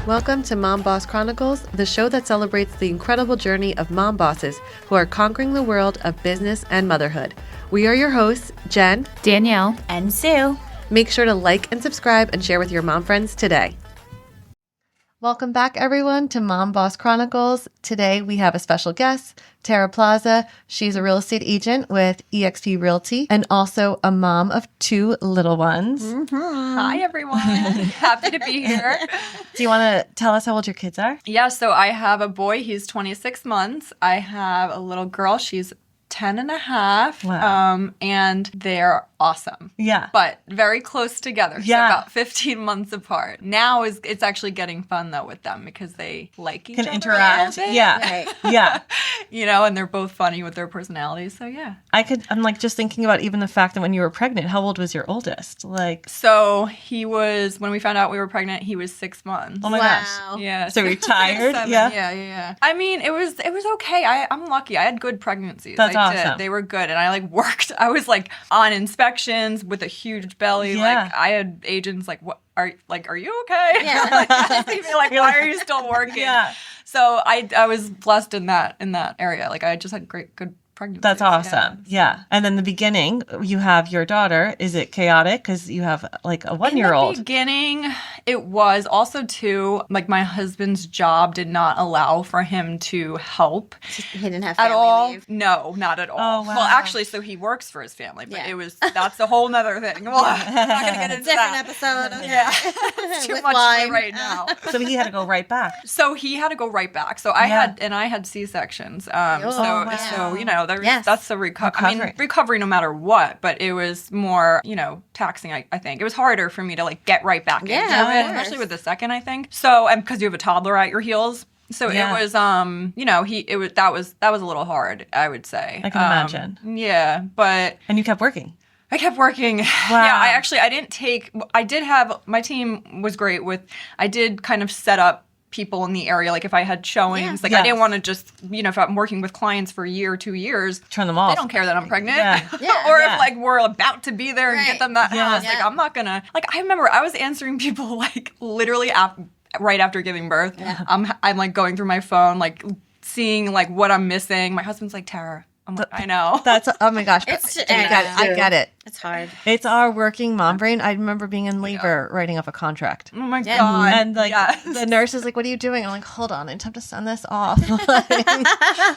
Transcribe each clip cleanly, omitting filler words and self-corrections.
Welcome to Mom Boss Chronicles, the show that celebrates the incredible journey of mom bosses who are conquering the world of business and motherhood. We are your hosts, Jen, Danielle, and Sue. Make sure to like and subscribe and share with your mom friends today. Welcome back, everyone, to Mom Boss Chronicles. Today, we have a special guest, Tara Plaza. She's a real estate agent with eXp Realty and also a mom of 2 little ones. Mm-hmm. Hi, everyone. Happy to be here. Do you want to tell us how old your kids are? Yeah, so I have a boy. He's 26 months. I have a little girl. She's 10 and a half. Wow. And they're awesome. Yeah. But very close together. Yeah. So about 15 months apart. Now it's actually getting fun, though, with them because they like each other. Can interact. A little bit. Yeah. Right. Yeah. You know, and they're both funny with their personalities. So, yeah. I'm like just thinking about even the fact that when you were pregnant, how old was your oldest? Like, So he was, when we found out we were pregnant, he was 6 months. oh my Wow. gosh. Yeah. So retired? 7. Yeah. Yeah. I mean, it was okay. I'm lucky. I had good pregnancies. That's I awesome. did. They were good. And I worked. I was on inspections with a huge belly. Yeah. I had agents what are you okay? Yeah. Why are you still working? Yeah. So I was blessed in that area. I just had good pregnancies. That's awesome. Yeah. And then the beginning, you have your daughter. Is it chaotic? Because you have a 1-year-old. In the beginning, it was also too, my husband's job did not allow for him to help He didn't have at family all. leave. No, not at all. Oh, wow. Well, actually, so he works for his family, but Yeah. that's a whole nother thing. Well, I'm not going to get into Different that. episode. Yeah. It's too With much wine. for right now. So he had to go right back. So he had to go right back. So I had C-sections. Oh, So wow. there's that's the recovery. I mean, recovery no matter what, but it was more, taxing, I think. It was harder for me to get right back into Yeah, it, of course. especially with the second, I think. So, and because you have a toddler at your heels. So Yeah. it was, that was a little hard, I would say. I can imagine. Yeah, but And you kept working. I kept working. Wow. Yeah, I did have, my team was great I did kind of set up people in the area, if I had showings, Yeah. I didn't want to just, if I'm working with clients for a year, 2 years, Turn them off. they don't care that I'm pregnant. Yeah. Yeah. Or Yeah. if we're about to be there and get Right. them that Yeah. house, Yeah. I'm not gonna, I remember I was answering people literally right after giving birth. Yeah. I'm going through my phone, seeing what I'm missing. My husband's like, Tara, I'm like, I know. That's, oh my gosh. It's- I get it. It's hard. It's our working mom brain. I remember being in labor writing up a contract. Oh my Yeah. God. And Yes. the nurse is like, "What are you doing?" I'm like, "Hold on, I just have to send this off."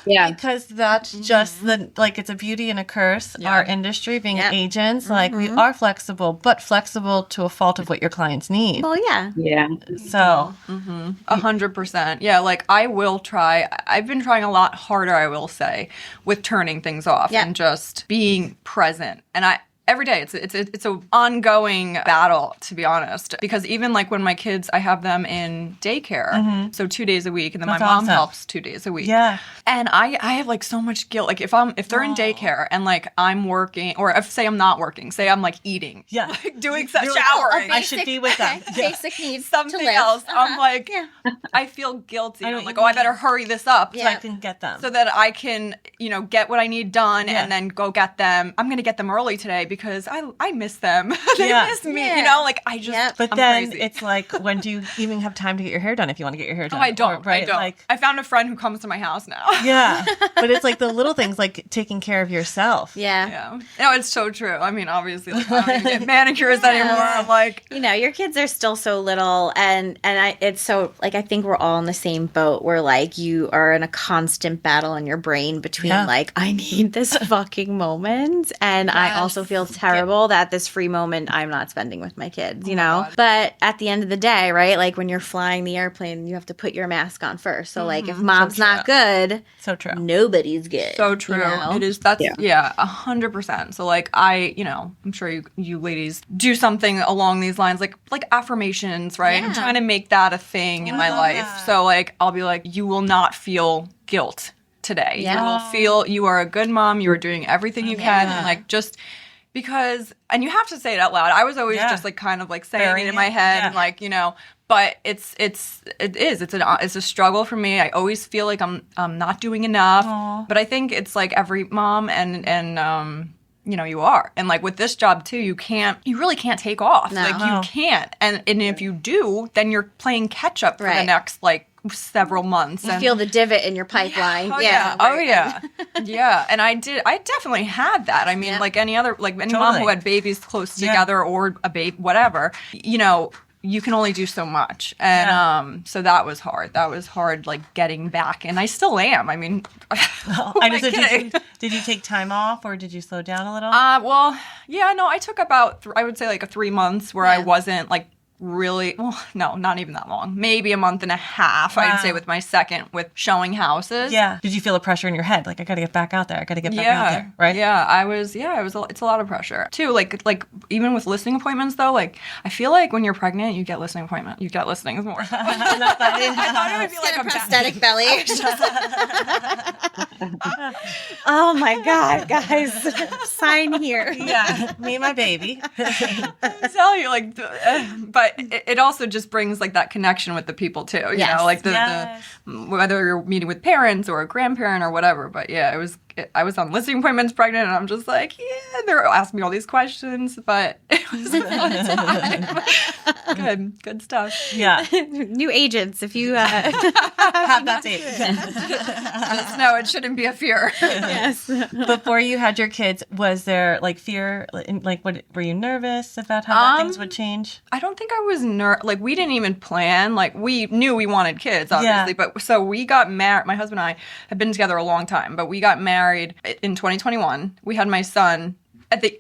Yeah. Because that's just it's a beauty and a curse. Yeah. Our industry, being Yeah. agents, we are flexible, but flexible to a fault of what your clients need. Well, yeah. Yeah. So 100%. Yeah, I will try. I've been trying a lot harder, I will say, with turning things off Yeah. and just being present. And every day it's an ongoing battle, to be honest, because even when my kids, I have them in daycare, so 2 days a week, and then That's my mom awesome. helps 2 days a week. yeah, And I have so much guilt. If they're in daycare and I'm working, or say I'm not working, say I'm eating, yeah. doing You're like, showering, I should be with them. Yeah. Basic needs something to live. else. I'm Yeah. I feel guilty. I know I'm what like, you I better hurry this up. So I can get them. So that I can, get what I need done Yeah. and then go get them. I'm going to get them early today because I miss them. They Yeah. miss me. Yeah. I just, Yep. But I'm then crazy. it's when do you even have time to get your hair done if you want to get your hair done? Oh, I don't. Or, right? I don't. I found a friend who comes to my house now. Yeah. But it's the little things taking care of yourself. Yeah. Yeah. No, it's so true. I mean, obviously, I don't even get manicures anymore. I'm like, Your kids are still so little, and it's so I think we're all in the same boat where you are in a constant battle in your brain between I need this fucking moment, and I also feel terrible that this free moment I'm not spending with my kids, God. But at the end of the day, right, when you're flying the airplane, you have to put your mask on first. So if mom's not good, So true. nobody's good. so true. know? It is. That's 100%. So I'm sure you ladies do something along these lines, like affirmations, right? I'm Yeah. trying to make that a thing in my life. So I'll be like, you will not feel guilt today. Yeah. You will feel you are a good mom. You are doing everything you can, Yeah. and just. Because, and you have to say it out loud. I was always just kind of saying Burying it in my it. head, Yeah. and but it's a struggle for me. I always feel like I'm not doing enough. Aw. But I think it's every mom and you are. And like with this job too, you really can't take off. No. Like you can't. And if you do, then you're playing catch up for the Right. next like several months. You feel the divot in your pipeline. Oh yeah. yeah. Oh yeah. Yeah. And I definitely had that. I mean, like any other, like any mom who had babies close together or a baby, whatever, you can only do so much. And so that was hard. That was hard, like getting back. And I still am. I mean, did you take time off or did you slow down a little? Well, yeah, no, I took about, I would say like 3 months where I wasn't like really, well, no, not even that long. Maybe a month and a half, I'd say, with my second, with showing houses. Yeah. Did you feel a pressure in your head? Like, I got to get back out there. I got to get back out there, right? Yeah, it's a lot of pressure. Too, like even with listing appointments, though, like, I feel like when you're pregnant, you get listing appointments. You get listings more. I thought it would be like a prosthetic belly. Oh my God, guys. Sign here. Yeah, me and my baby. I tell you, like, but it also just brings like that connection with the people too. You know, like the whether you're meeting with parents or a grandparent or whatever. But yeah, I was on listing appointments pregnant, and I'm just like, yeah, they're asking me all these questions, but it was a fun time. Good stuff. Yeah. New agents, if you have that date. Just know it shouldn't be a fear. Yes. Before you had your kids, was there like fear? Like, were you nervous about how things would change? I don't think I was like, we didn't even plan. Like, we knew we wanted kids, obviously. Yeah. But so we got married. My husband and I had been together a long time, but we got married in 2021. We had my son at the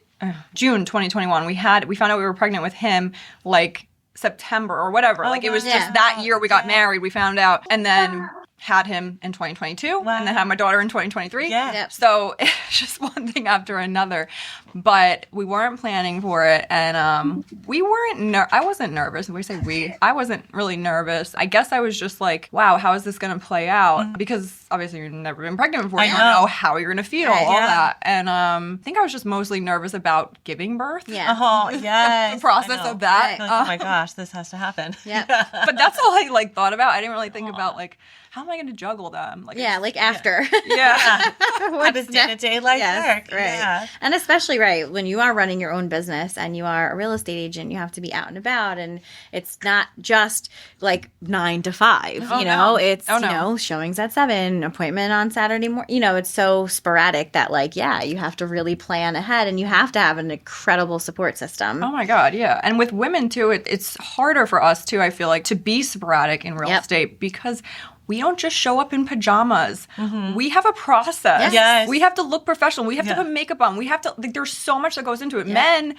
June 2021. We found out we were pregnant with him like September or whatever. Like, it was just that year we got married. We found out, and then had him in 2022, and then had my daughter in 2023. Yeah. Yep. So it's just one thing after another. But we weren't planning for it, and we weren't. I wasn't nervous. When we say we, I wasn't really nervous. I guess I was just like, wow, how is this going to play out? Because obviously you've never been pregnant before. You don't know how you're going to feel, all that. And I think I was just mostly nervous about giving birth. Yeah. Oh, yes. The process of that. Like, oh my gosh, this has to happen. Yeah. But that's all I like thought about. I didn't really think about like, how am I going to juggle them? Like, like after. Yeah. How does day-to-day life work? Right. Yeah. And especially, right, when you are running your own business and you are a real estate agent, you have to be out and about. And it's not just like 9 to 5, you know? It's, you know, showings at 7, appointment on Saturday morning. You know, it's so sporadic that like, you have to really plan ahead and you have to have an incredible support system. Oh my God, yeah. And with women too, it's harder for us too, I feel like, to be sporadic in real estate because we don't just show up in pajamas. Mm-hmm. We have a process. Yes. We have to look professional. We have to put makeup on. We have to, like, there's so much that goes into it. Yeah. Men,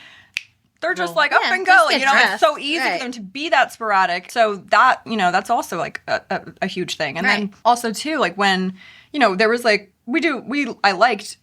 they're just like up and go. You know, it's so easy for them to be that sporadic. So that, you know, that's also like a huge thing. And then also too, like when, you know, there was like,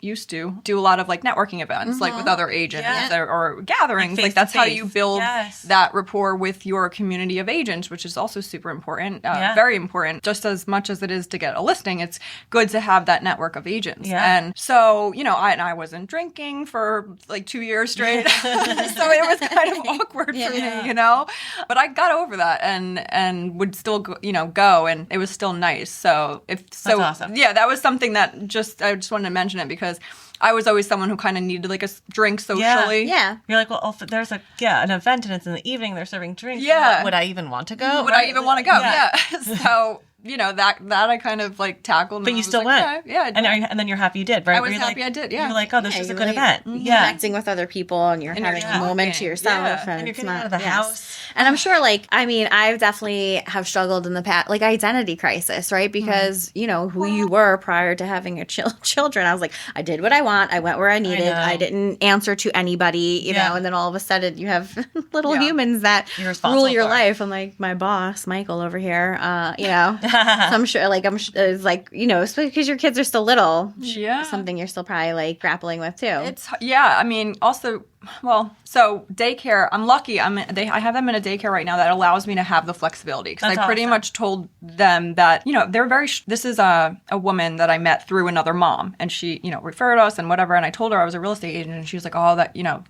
used to do a lot of like networking events, like with other agents or gatherings. Like that's how you build that rapport with your community of agents, which is also super important, very important. Just as much as it is to get a listing, it's good to have that network of agents. Yeah. And so, you know, I wasn't drinking for like 2 years straight. So it was kind of awkward for me, you know, but I got over that and would still go, and it was still nice. So that's awesome. Yeah, that was something that I just wanted to mention it because I was always someone who kind of needed like a drink socially. Yeah. You're like, well, if there's an event and it's in the evening, they're serving drinks. Yeah. Would I even want to go? Would I even want to go? Yeah. So, you know, that I kind of like tackled. But you still went. Okay. Yeah. And then you're happy you did, right? I was happy I did, yeah. You're like, oh, this is a good event. Connecting with other people and you're having a moment to yourself. And you're getting out of the house. And I'm sure, like, I mean, I definitely have struggled in the past, like identity crisis, right? Because, you know, who you were prior to having children. I was like, I did what I want. I went where I needed. I didn't answer to anybody, you know, and then all of a sudden you have little humans that rule your life. I'm like, my boss, Michael over here, you know. So I'm sure, it's like, you know, because your kids are still little. Yeah. Something you're still probably like grappling with too. I mean, also, well, so daycare, I'm lucky. I have them in a daycare right now that allows me to have the flexibility because I pretty much told them that, you know, they're this is a woman that I met through another mom, and she, you know, referred us and whatever. And I told her I was a real estate agent, and she was like, oh, that, you know,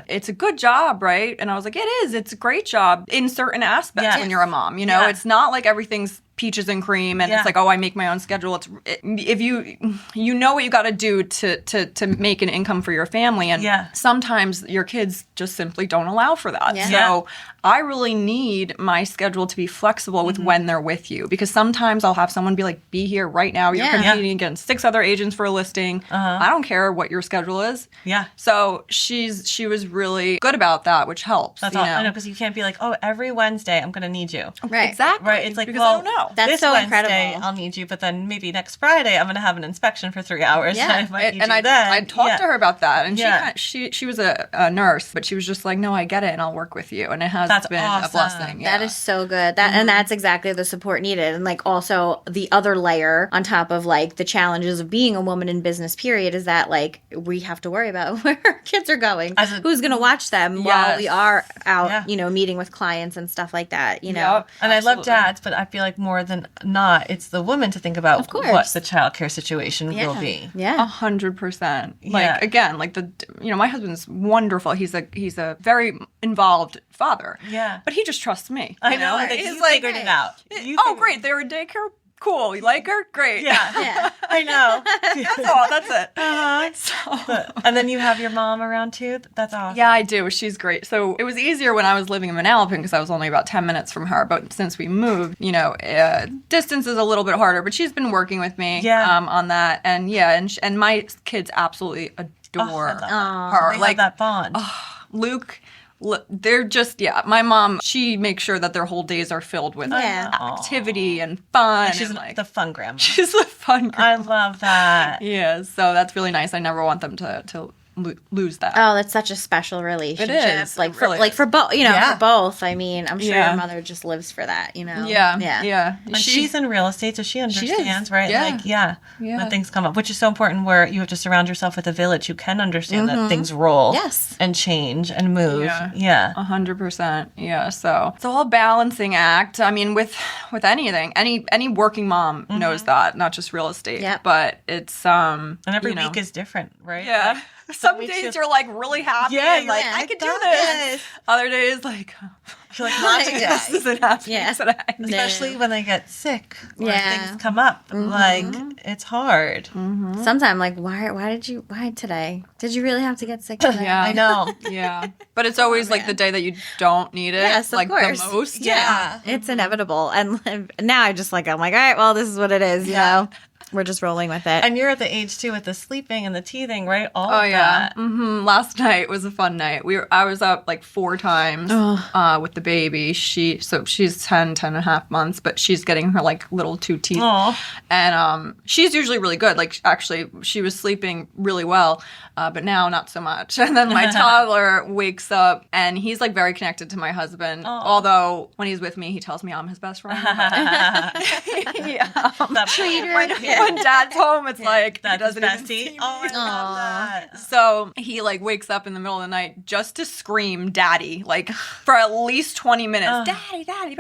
it's a good job, right? And I was like, it is. It's a great job in certain aspects when you're a mom. You know, it's not like everything's peaches and cream, and it's like, oh, I make my own schedule. If you know what you got to do to make an income for your family, and sometimes your kids just simply don't allow for that. So I really need my schedule to be flexible with when they're with you, because sometimes I'll have someone be like, be here right now. You're competing against 6 other agents for a listing. I don't care what your schedule is. So she was really good about that, which helps. That's all. I know, because you can't be like, oh, every Wednesday I'm going to need you. Right. Exactly. Right. It's like, because well, I don't know. That's this so Wednesday incredible. I'll need you, but then maybe next Friday I'm going to have an inspection for 3 hours. Yeah. I talked to her about that, and she was a nurse, but she was just like, no, I get it, and I'll work with you, and it has been a blessing. That is so good. And that's exactly the support needed. And like also the other layer on top of like the challenges of being a woman in business period is that like we have to worry about where our kids are going, who's going to watch them while we are out, meeting with clients and stuff like that, you know. And I love dads, but I feel like more than not, it's the woman to think about what the childcare situation will be. 100%. Like again, like my husband's wonderful. He's a very involved father. But he just trusts me. I know. He's like, figured it out. Great. They're in daycare. Cool. You like her? Great. I know. That's it. And then you have your mom around too? That's awesome. Yeah, I do. She's great. So it was easier when I was living in Manalapan because I was only about 10 minutes from her. But since we moved, distance is a little bit harder. But she's been working with me on that. And and my kids absolutely adore her. They have that bond. Luke... They're just, my mom, she makes sure that their whole days are filled with activity and fun. And she's the fun grandma. She's the fun grandma. I love that. Yeah, so that's really nice. I never want them to lose that. Oh, that's such a special relationship. It is. Like, it really is. for both, for both. I mean, I'm sure your mother just lives for that, Yeah. And she's in real estate, so she understands, right? Yeah. Like, when things come up, which is so important, where you have to surround yourself with a village who can understand that things roll and change and move. 100%. Yeah. So it's all a balancing act. I mean, with anything, any working mom knows that, not just real estate. But it's and every week is different, right? Yeah. Like, some days you're like really happy and like, I could do this. Other days like, you're like, not today. This isn't happening today. Especially when they get sick or things come up. Like, it's hard. Sometimes like, why today? Did you really have to get sick today? Yeah. I know. Yeah. But it's always like the day that you don't need it. Yes, of course. The most. Yeah. It's inevitable. And now I'm like, all right, well, this is what it is, you know? We're just rolling with it. And you're at the age too with the sleeping and the teething, right? All of that. that. Last night was a fun night. I was up like 4 times with the baby. She's 10 and a half months, but she's getting her like little 2 teeth. Aww. And she's usually really good. Like actually she was sleeping really well, but now not so much. And then my toddler wakes up and he's like very connected to my husband. Aww. Although when he's with me, he tells me I'm his best friend. When dad's home, it's like he doesn't even see me. Oh, I love that. So he like wakes up in the middle of the night just to scream "Daddy" like for at least 20 minutes. Daddy.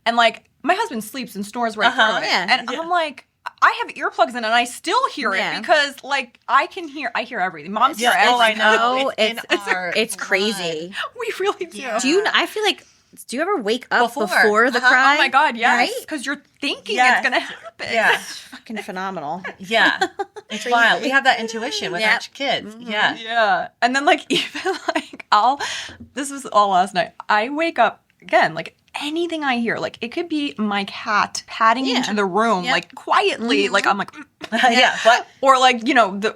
And like my husband sleeps and snores right through it. And I'm like, I have earplugs in and I still hear it because like I hear everything. Moms hear everything. Oh, I know. It's crazy. We really do. Yeah. I feel like, do you ever wake up before the cry? Oh my God, yes. Because you're thinking it's going to happen. Yeah. It's fucking phenomenal. Yeah. It's wild. We have that intuition with our kids. Yeah. Yeah. And then like even like this was all last night. I wake up again, like anything I hear, like it could be my cat padding into the room, like quietly, like I'm like, what? Or like,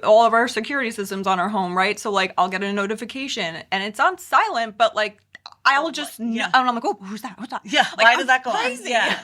all of our security systems on our home, right? So like I'll get a notification and it's on silent, but like I'll just, and I'm like, oh, who's that? What's that? Yeah, like, why does that go crazy? on? Yeah.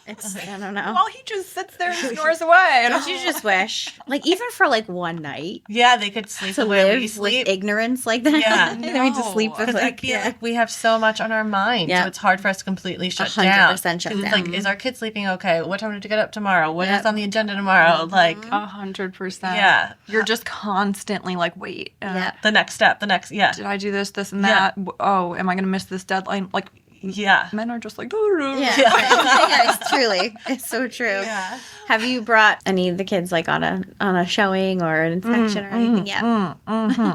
I don't know. Well, he just sits there and snores away. Don't you just wish, like, even for like one night, they could sleep to where live we sleep. with ignorance like that? Yeah, I mean, to sleep with I feel like we have so much on our mind, so it's hard for us to completely shut 100% down. shut down. It's like, is our kid sleeping okay? What time do we have to get up tomorrow? What is on the agenda tomorrow? Like 100%. Yeah, you're just constantly like, wait, the next step, Did I do this, and that? Oh, am I going to miss this deadline? Like. Yeah. Men are just like, Yes, truly. It's so true. Yeah. Have you brought any of the kids like on a showing or an inspection or anything yet?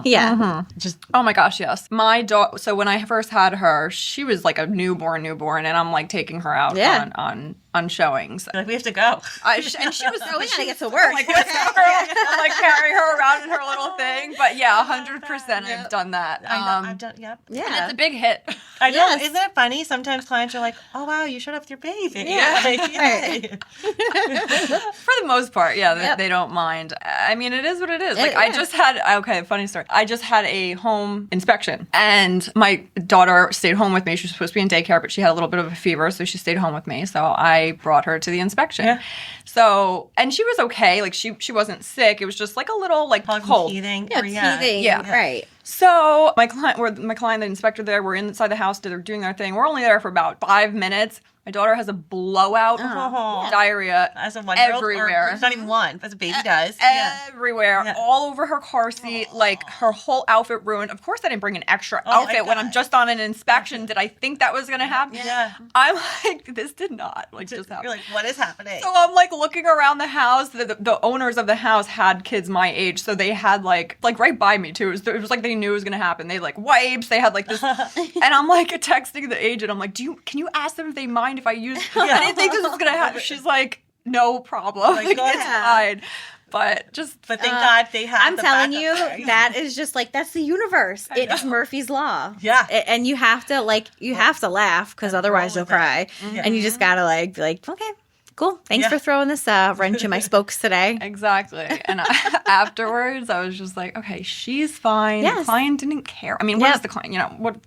Yeah. Just oh my gosh, yes. My daughter, so when I first had her, she was like a newborn, and I'm like taking her out on showings. like, we have to go. And she was, We gotta get to work. like, let's go, girl. I'm like carrying her around in her little thing. But yeah, 100% I've done that. I know. I've done, yep. Yeah. And it's a big hit. I know. Yes. Isn't it funny? Sometimes clients are like, oh, wow, you showed up with your baby. Yeah. Like, yay. For the most part, yeah, they don't mind. I mean, it is what it is. Like, I just had, funny story. I just had a home inspection, and my daughter stayed home with me. She was supposed to be in daycare, but she had a little bit of a fever, so she stayed home with me. So I brought her to the inspection. Yeah. So, and she was okay. Like, she wasn't sick. It was just like a little, like, cold. Teething. Teething. Yeah. Right. So my client, the inspector there, we're inside the house, they're doing their thing. We're only there for about 5 minutes. My daughter has a blowout diarrhea As a 1-year-old, everywhere. it's not even one, as a baby does. Everywhere, all over her car seat, like her whole outfit ruined. Of course, I didn't bring an extra outfit when I'm just on an inspection. Did I think that was going to happen? Yeah. I'm like, this did not just happen. You're like, what is happening? So I'm like looking around the house. The owners of the house had kids my age, so they had like right by me too. It was like they knew it was gonna happen. They had like wipes. They had like this, and I'm like texting the agent. I'm like, can you ask them if they mind if I use? I didn't think this was gonna happen. She's like, no problem. Like, it's fine. But thank God they have. I'm telling you, that is just like, that's the universe. It's Murphy's Law. Yeah. And you have to laugh because otherwise you'll cry. And you just gotta be like, okay, cool. Thanks for throwing this wrench in my spokes today. Exactly. And afterwards, I was just like, okay, she's fine. Yes. The client didn't care. I mean, what is the client? What?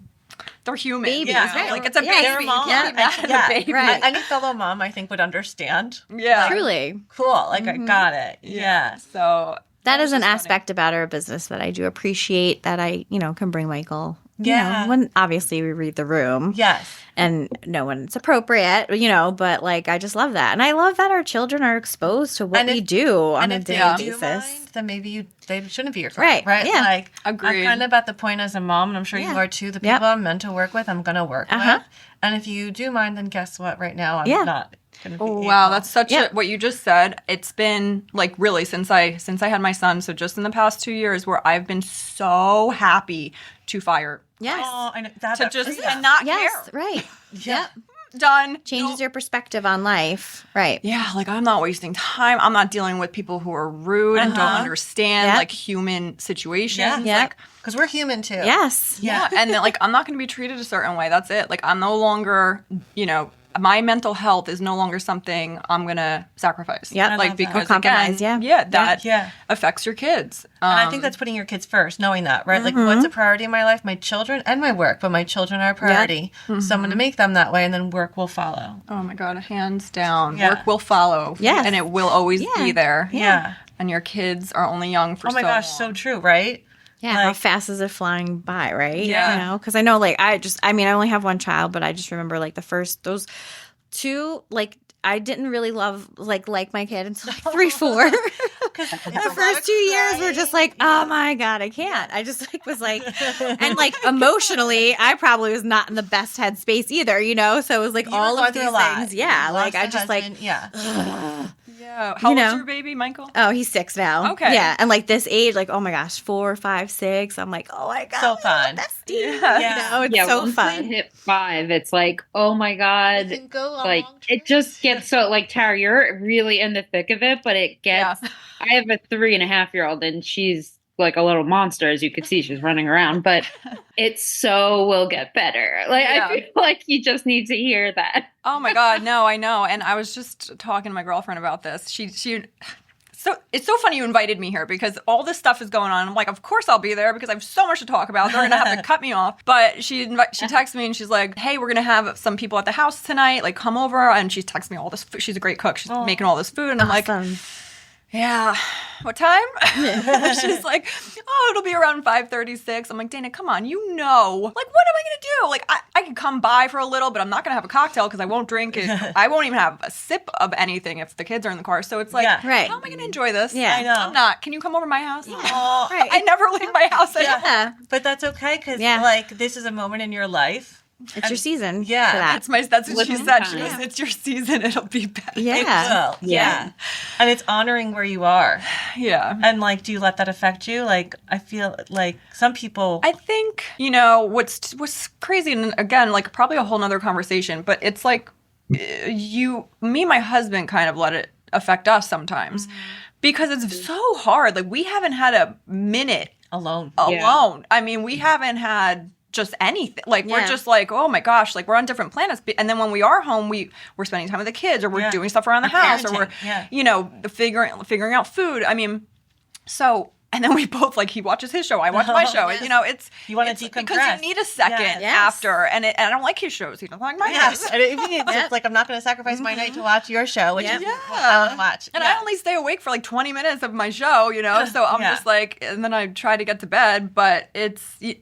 They're human. Babies, right? Like, it's a baby. They're a mom. You can't be mad at a baby. Right. Any fellow mom, I think, would understand. Yeah. Truly. Cool. Like, I got it. Yeah. So That is an aspect about our business that I do appreciate, that I, can bring Michael. When obviously we read the room. Yes. And know when it's appropriate, but like, I just love that. And I love that our children are exposed to what we do on a daily basis. Then maybe they shouldn't be your client. Right. Yeah. Like, agreed. I'm kind of at the point as a mom, and I'm sure you are too, the people I'm meant to work with, I'm going to work with. And if you do mind, then guess what? Right now, I'm not going to be able. Wow, that's such what you just said. It's been like really since I had my son. So just in the past 2 years, where I've been so happy to fire. Yes. Oh, I know. To just and not care. Right. Yeah. Done. Changes your perspective on life. Right. Yeah, like, I'm not wasting time. I'm not dealing with people who are rude and don't understand like human situations. Yeah. Like, Because we're human too. Yes. yeah. And then, like, I'm not going to be treated a certain way. That's it. Like, I'm no longer, my mental health is no longer something I'm going to sacrifice. Yeah. Like, because compromise, again, that affects your kids. And I think that's putting your kids first, knowing that, right? Like, what's a priority in my life? My children and my work, but my children are a priority. So I'm going to make them that way, and then work will follow. Oh my God, hands down. Yeah. Work will follow. Yes. And it will always be there. Yeah. And your kids are only young for so long. Oh my gosh, so true, right? Yeah, how fast is it flying by, right? Yeah. Because I know, like, I only have one child, but I just remember, like, those two, like, I didn't really love, like my kid until like 3, 4. The first 2 years were just like, oh my God, I can't. I just like was like, and like emotionally, I probably was not in the best headspace either, So it was like all of these things. Yeah. Like I just like, Yeah. How old's your baby, Michael? Oh, he's 6 now. Okay. Yeah. And like this age, like, oh my gosh, 4, 5, 6. I'm like, oh my God. So fun. Yeah. It's so once fun. they hit 5, it's like, oh my God. It can go like, it just gets so, like, Tara, you're really in the thick of it, but it gets, I have a 3.5-year-old and she's like a little monster, as you could see, she's running around, but it so will get better. Like, I feel like you just need to hear that. Oh my God, no, I know. And I was just talking to my girlfriend about this. So it's so funny you invited me here because all this stuff is going on. I'm like, of course I'll be there because I have so much to talk about. They're gonna have to cut me off. But she texted me and she's like, hey, we're gonna have some people at the house tonight. Like, come over. And she texts me all this food. She's a great cook. She's making all this food. And I'm like, yeah, what time? She's like, oh, it'll be around 5:36. I'm like, Dana, come on, like, what am I gonna do? Like, I can come by for a little, but I'm not gonna have a cocktail because I won't drink it. I won't even have a sip of anything if the kids are in the car. So it's like, how am I gonna enjoy this? Yeah, I know. I'm not. Can you come over to my house? Yeah. Right. I never leave my house. Yeah. But that's okay because, like, this is a moment in your life It's your season. Yeah. For that. That's what she said. She time. goes, it's your season. It'll be better. Yeah. Yeah. And it's honoring where you are. Yeah. And like, do you let that affect you? Like, I feel like some people. I think, you know, what's crazy, and again, like probably a whole nother conversation, but it's like me and my husband kind of let it affect us sometimes because it's so hard. Like we haven't had a minute alone. I mean, we haven't had just anything. Like we're just like, oh my gosh, like we're on different planets. And then when we are home, we're spending time with the kids, or we're doing stuff around the house, or we're you know, figuring out food. I mean, so. And then we both, like, he watches his show, I watch my show. You know, you want to decompress. Because you need a second after. And I don't like his shows. He doesn't like mine. Yes. And it's like, I'm not going to sacrifice my night to watch your show, which is what I want to watch. And I only stay awake for like 20 minutes of my show, you know? So I'm just like, and then I try to get to bed. But it's you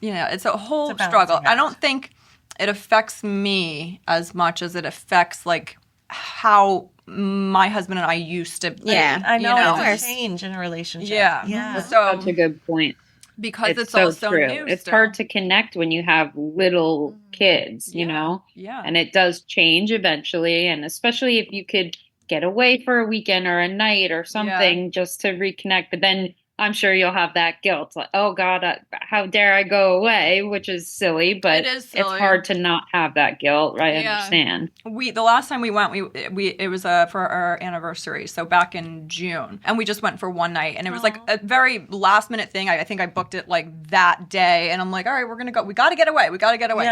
know, it's a whole struggle. I don't think it affects me as much as it affects, like, how my husband and I used to be. Yeah, I know. You know? It's a change in a relationship. That's such a good point. Because it's so all so true. new. It's still. hard to connect when you have little kids, you know? Yeah. And it does change eventually. And especially if you could get away for a weekend or a night or something just to reconnect. But then I'm sure you'll have that guilt. Like, oh God, how dare I go away? Which is silly, but it's hard to not have that guilt, right? I understand. The last time we went, it was for our anniversary, so back in June, and we just went for one night, and it was like a very last minute thing. I think I booked it like that day, and I'm like, all right, we're gonna go. We got to get away.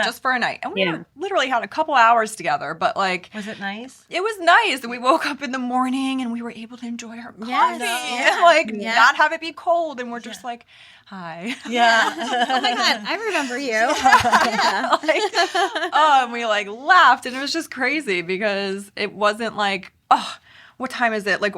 Just for a night, and we literally had a couple hours together. But like, was it nice? It was nice, and we woke up in the morning, and we were able to enjoy our coffee, and like not have it be cold, and we're just like, hi. Yeah. Oh my God, I remember you. And we like laughed, and it was just crazy because it wasn't like, oh, what time is it? Like,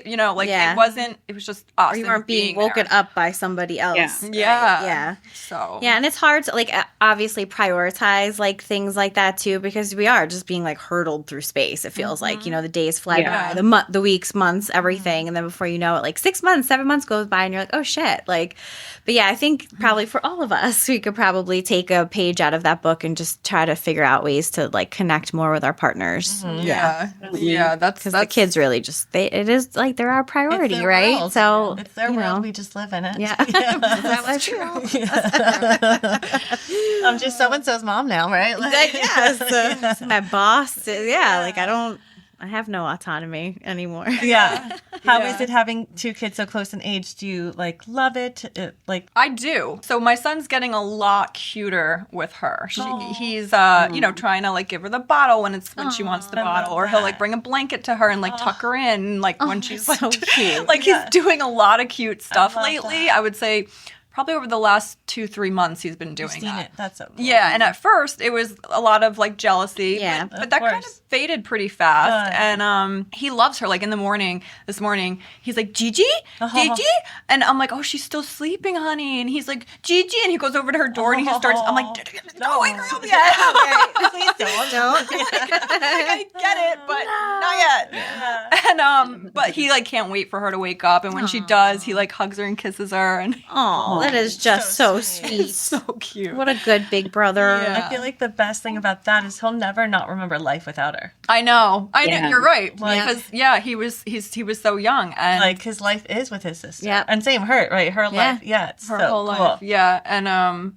you know, like it wasn't, it was just us. Or you weren't being woken up by somebody else. Yeah. So. Yeah, and it's hard to like obviously prioritize like things like that too, because we are just being like hurtled through space. It feels like, you know, the days fly by, the weeks, months, everything. And then before you know it, like 6 months, 7 months goes by and you're like, oh shit. Like, but yeah, I think probably for all of us, we could probably take a page out of that book and just try to figure out ways to like connect more with our partners. Yeah. That's the kids really just it is like they're our priority, right? World. So it's their world. We just live in it. Yeah, that's true. I'm just so and so's mom now, right? Like, my boss. Like I have no autonomy anymore. Yeah. How is it having two kids so close in age? Do you like love it? I do. So my son's getting a lot cuter with her. He's you know, trying to like give her the bottle when she wants the bottle, or he'll like bring a blanket to her and like tuck her in like when she's like so cute. Like he's doing a lot of cute stuff lately. I would say probably over the last 2-3 months he's been doing that. That's so cool. Yeah, and at first it was a lot of like jealousy. Yeah, but that kind of faded pretty fast. And he loves her. Like in the morning, this morning, he's like, Gigi? Gigi? And I'm like, oh, she's still sleeping, honey. And he's like, Gigi. And he goes over to her door and he starts, I'm like, no, wake her up yet. Please don't. I get it, but not yet. Yeah. And but he like can't wait for her to wake up. And when she does, he like hugs her and kisses her. And that is just so sweet. So cute. What a good big brother. Yeah. I feel like the best thing about that is he'll never not remember life without her. I know. Yeah. You're right. Like, because he was so young, and like his life is with his sister. Yeah. And same her, right? Her life. Yeah. It's her so whole cool. life. Yeah. And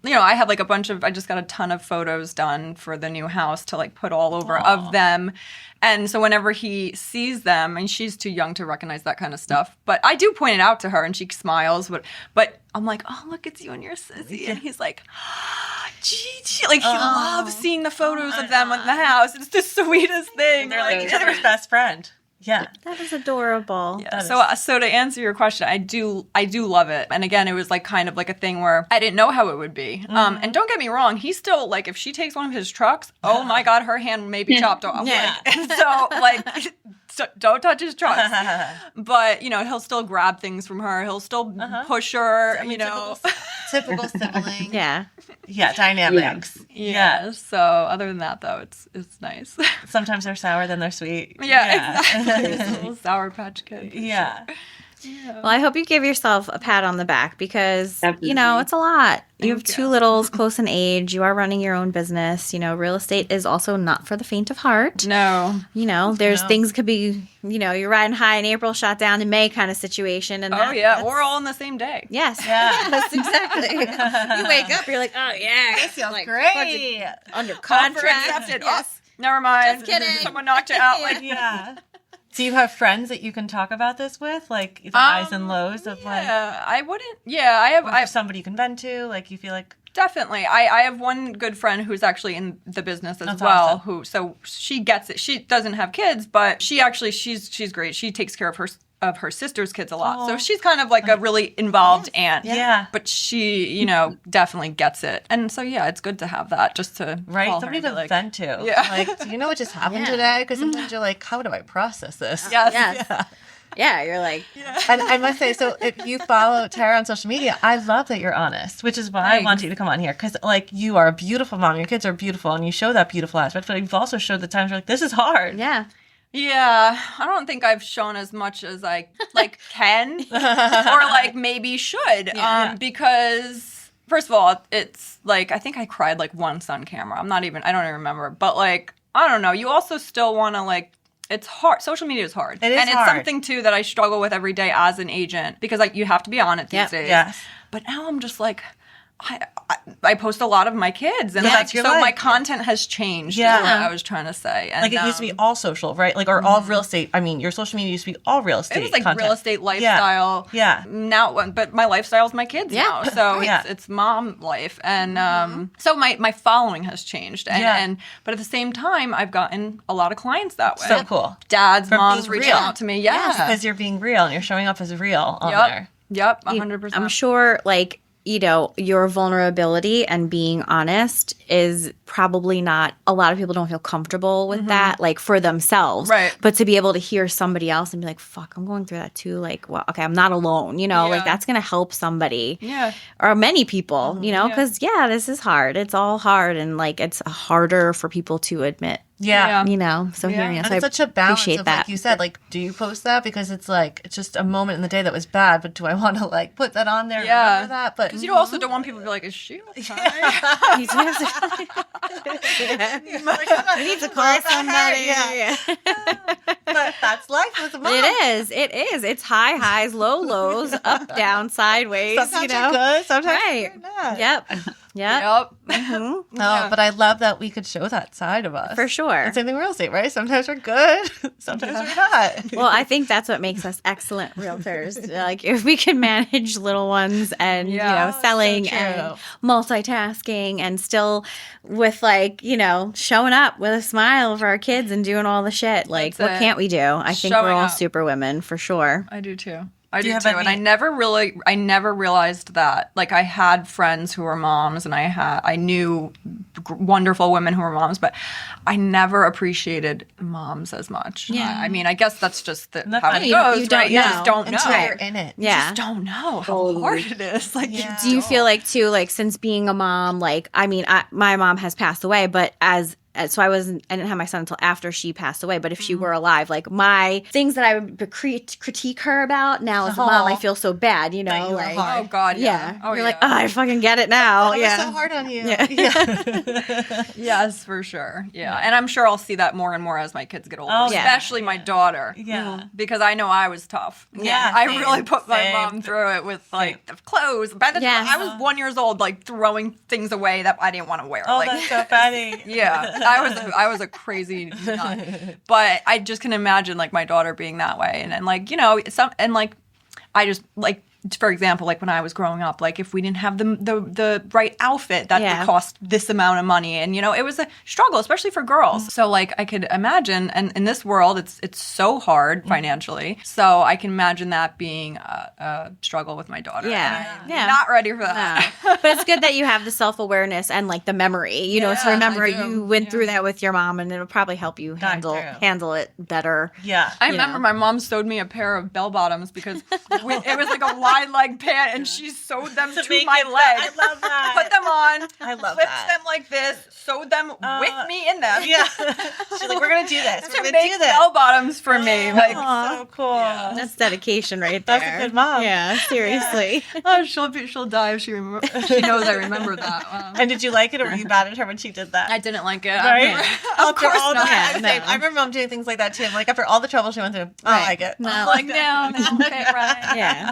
you know, I have like I just got a ton of photos done for the new house to like put all over of them. And so whenever he sees them, and she's too young to recognize that kind of stuff, but I do point it out to her and she smiles, but I'm like, oh, look, it's you and your sissy. And he's like, Gigi. Like, he loves seeing the photos of them in the house. It's the sweetest thing. They're like each other's best friend. Yeah. That is adorable. Yeah. So to answer your question, I do love it. And again, it was like kind of like a thing where I didn't know how it would be. And don't get me wrong, he's still like, if she takes one of his trucks, oh my God, her hand may be chopped off. Yeah. Like, so like, don't touch his trucks. But you know, he'll still grab things from her. He'll still push her. You know, typical sibling. Yeah. Yeah. Dynamics. Yeah. So other than that, though, it's nice. Sometimes they're sour, then they're sweet. Yeah. Exactly. Little Sour Patch Kid. Yeah. Sure. Well, I hope you give yourself a pat on the back because, Definitely. you know, it's a lot. You have Thank two you. littles close in age. You are running your own business. You know, real estate is also not for the faint of heart. No. You know, there's things could be, you know, you're riding high in April, shot down in May kind of situation. And We're all on the same day. Yes. Yeah. Yes, exactly. You wake up, you're like, oh, yeah. This feels like, great. Under Offer contract. accepted. Yes. Oh, never mind. Just kidding. Someone knocked it out. Like, Yeah. Do you have friends that you can talk about this with? Like the highs and lows of like, yeah, I wouldn't. Yeah, I or have somebody you can vent to? Like you feel like, definitely. I have one good friend who's actually in the business as That's well. awesome. So she gets it. She doesn't have kids, but she's great. She takes care of her sister's kids a lot. So she's kind of like a really involved aunt. Yeah. But she, you know, definitely gets it. And so yeah, it's good to have that just to right? call her Somebody and be to like, vent to. Yeah. Like, do you know what just happened Yeah. today? Because sometimes you're like, how do I process this? Yes. Yes. Yeah. Yeah, you're like, And I must say, so if you follow Tara on social media, I love that you're honest, which is why I want you to come on here. Because, like, you are a beautiful mom. Your kids are beautiful, and you show that beautiful aspect. But you've also showed the times you're like, this is hard. yeah. Yeah, I don't think I've shown as much as I like can or like maybe should. Because first of all, it's like I think I cried like once on camera. I don't even remember. But like I don't know. You also still want to like. It's hard. Social media is hard. It is and it's hard. something too that I struggle with every day as an agent because like you have to be on it these days. Yes. But now I'm just like. I post a lot of my kids, and Yeah, like, that's your so my life. content has changed. Yeah. is what I was trying to say. And, Like, it used to be all social, right? Like, or all real estate. I mean, your social media used to be all real estate It was like content. real estate lifestyle. Yeah. Now, but my lifestyle is my kids now, so Yeah. it's mom life, and so my following has changed, and but at the same time, I've gotten a lot of clients that way. So cool. Dads, From moms being reaching real. out to me. Yeah. Because you're being real and you're showing up as real on Yep. there. Yep. 100%. I'm sure, like, you know, your vulnerability and being honest is probably not, a lot of people don't feel comfortable with that, like, for themselves. Right. But to be able to hear somebody else and be like, fuck, I'm going through that too. Like, well, okay, I'm not alone, you know, like, that's going to help somebody. Yeah. Or many people, you know, because, this is hard. It's all hard. And, like, it's harder for people to admit, Yeah. you know, so hearing it. And So it's I such a balance appreciate of, that. like you said, like, do you post that? Because it's like, it's just a moment in the day that was bad, but do I want to, like, put that on there and remember that? But Because you also don't want people to be like, is she okay? We need to call somebody. Yeah. But that's life as a mom. It is. It's high highs, low lows, up, down, sideways. Sometimes you know, you're good, sometimes right? you're not. Yep. Yep. Mhm. No, but I love that we could show that side of us. For sure. And same thing with real estate, right? Sometimes we're good, sometimes we're not. Well, I think that's what makes us excellent realtors. Like, if we can manage little ones and you know, selling so and true. multitasking and still with, like, you know, showing up with a smile for our kids and doing all the shit. Like, That's what it. can't we do? I think Showing we're all up. super women for sure. I do too. I Do do you have too. And I any- never realized that. Like I had friends who were moms and I knew wonderful women who were moms, but I never appreciated moms as much. Yeah. I mean, I guess that's just how it You- goes, you don't right? You know just don't know. Until you're in it. Yeah. You just don't know how hard it is. Like, Yeah. Do you feel like, too, like, since being a mom, like, I mean, my mom has passed away, but so I didn't have my son until after she passed away. But if she were alive, like, my things that I would critique her about now as a mom, I feel so bad, you know, you were like, hard. Oh God, yeah. Oh, you're yeah. like, oh, I fucking get it now. That was Yeah. so hard on you. Yeah. Yes, for sure. Yeah. And I'm sure I'll see that more and more as my kids get older, Oh, yeah. especially my daughter. Yeah. Because I know I was tough. Yeah, I same, really put my same. mom through it with like the clothes. By the Yeah. time I was 1 year old, like throwing things away that I didn't want to wear. Oh, like, that's so funny. yeah, I was a crazy nut. But I just can imagine like my daughter being that way, and like, you know, I just like, for example, like when I was growing up, like if we didn't have the right outfit that Yeah. would cost this amount of money, and you know, it was a struggle, especially for girls. So like I could imagine, and in this world, it's so hard financially. So I can imagine that being a struggle with my daughter. Yeah. And Yeah. I'm not ready for that. No. But it's good that you have the self-awareness and, like, the memory, you know, to Yeah, remember I do. you went through that with your mom, and it'll probably help you handle it better. Yeah. I You remember know. my mom sewed me a pair of bell bottoms because it was like a wide leg pant, and she sewed them to make my it- leg. I love that. Put them on. I love flipped that. them like this. Sewed them with me in them. Yeah. She's like, we're going to do this. We're To going to make do this. bell bottoms for me. Like, So cool. Yeah. That's dedication right there. That's a good mom. Yeah, seriously. oh, she'll die if she knows I remember that. And did you like it, or were you mad at her when she did that? I didn't like it. Right? Of course all not. that, Yeah, I remember mom doing things like that too. I'm like, after all the trouble she went through, I like it. No. Like, no, okay, right. Yeah.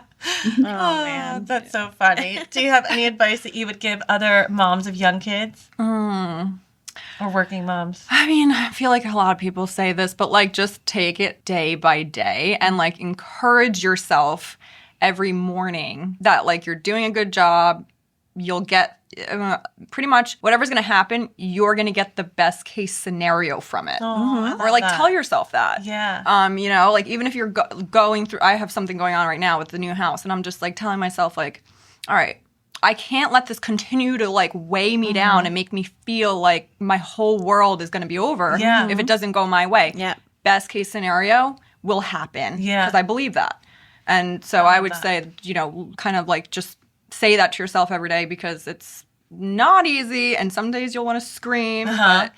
Oh, man. That's so funny. Do you have any advice that you would give other moms of young kids? Or working moms? I mean, I feel like a lot of people say this, but like just take it day by day and like encourage yourself every morning that like you're doing a good job. You'll get pretty much whatever's going to happen, you're going to get the best case scenario from it. Or like tell yourself that. Yeah. You know, like even if you're going through, I have something going on right now with the new house, and I'm just like telling myself like, all right, I can't let this continue to like weigh me down and make me feel like my whole world is going to be over if it doesn't go my way. Yeah. Best case scenario will happen. Yeah. Because I believe that. And so I would say, you know, kind of like just say that to yourself every day, because it's not easy, and some days you'll want to scream, but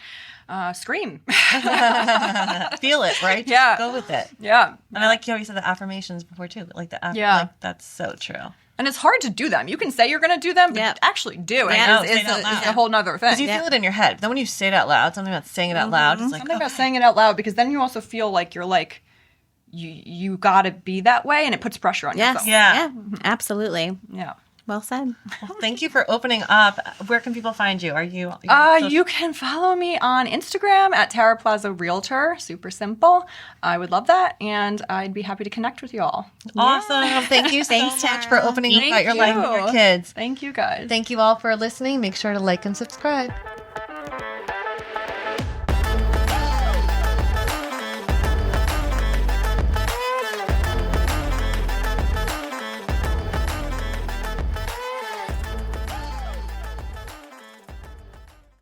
scream. Feel it, right? Just Yeah. go with it. Yeah. And I like how you said the affirmations before too. Like Yeah. like, that's so true. And it's hard to do them. You can say you're going to do them, but actually do it. Yeah. It's, Say it out loud. it's a whole nother thing. Because you feel it in your head. Then when you say it out loud, something about saying it out loud, it's like, Something about saying it out loud, because then you also feel like you're like, you got to be that way, and it puts pressure on Yes. yourself. Yeah. Absolutely. Yeah. Well said. well, thank you for opening up. Where can people find you? Are you? You can follow me on Instagram at taraplazarealtor. Super simple. I would love that, and I'd be happy to connect with you all. Awesome. Thank you so Thanks, much Tara. for opening up Thank about your life and you. your kids. Thank you, guys. Thank you all for listening. Make sure to like and subscribe.